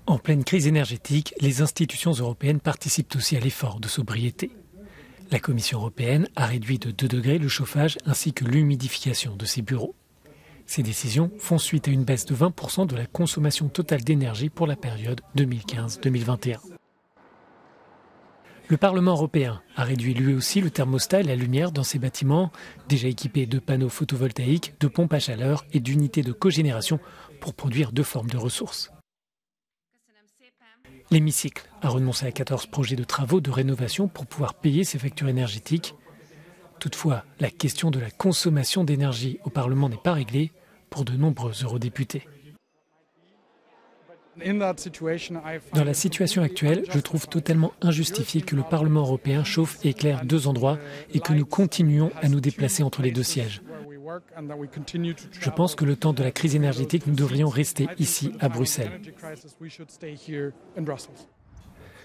En pleine crise énergétique, les institutions européennes participent aussi à l'effort de sobriété. La Commission européenne a réduit de 2 degrés le chauffage ainsi que l'humidification de ses bureaux. Ces décisions font suite à une baisse de 20% de la consommation totale d'énergie pour la période 2015-2021. Le Parlement européen a réduit lui aussi le thermostat et la lumière dans ses bâtiments, déjà équipés de panneaux photovoltaïques, de pompes à chaleur et d'unités de cogénération pour produire 2 formes de ressources. L'hémicycle a renoncé à 14 projets de travaux de rénovation pour pouvoir payer ses factures énergétiques. Toutefois, la question de la consommation d'énergie au Parlement n'est pas réglée pour de nombreux eurodéputés. Dans la situation actuelle, je trouve totalement injustifié que le Parlement européen chauffe et éclaire 2 endroits et que nous continuions à nous déplacer entre les 2 sièges. Je pense que le temps de la crise énergétique, nous devrions rester ici, à Bruxelles.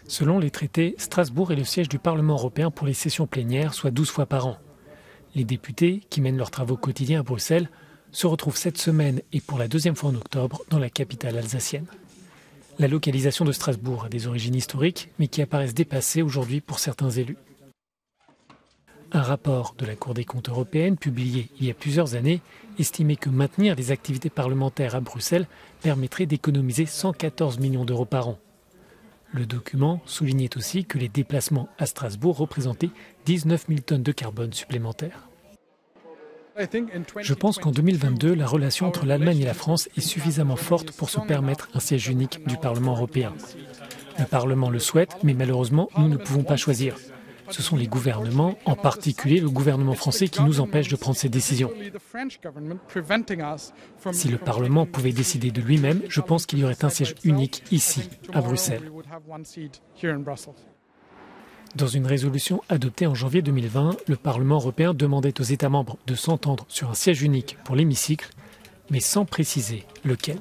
Selon les traités, Strasbourg est le siège du Parlement européen pour les sessions plénières, soit 12 fois par an. Les députés, qui mènent leurs travaux quotidiens à Bruxelles, se retrouvent cette semaine et pour la 2e fois en octobre dans la capitale alsacienne. La localisation de Strasbourg a des origines historiques, mais qui apparaissent dépassées aujourd'hui pour certains élus. Un rapport de la Cour des comptes européenne, publié il y a plusieurs années, estimait que maintenir les activités parlementaires à Bruxelles permettrait d'économiser 114 millions d'euros par an. Le document soulignait aussi que les déplacements à Strasbourg représentaient 19 000 tonnes de carbone supplémentaires. Je pense qu'en 2022, la relation entre l'Allemagne et la France est suffisamment forte pour se permettre un siège unique du Parlement européen. Le Parlement le souhaite, mais malheureusement, nous ne pouvons pas choisir. Ce sont les gouvernements, en particulier le gouvernement français, qui nous empêchent de prendre ces décisions. Si le Parlement pouvait décider de lui-même, je pense qu'il y aurait un siège unique ici, à Bruxelles. Dans une résolution adoptée en janvier 2020, le Parlement européen demandait aux États membres de s'entendre sur un siège unique pour l'hémicycle, mais sans préciser lequel.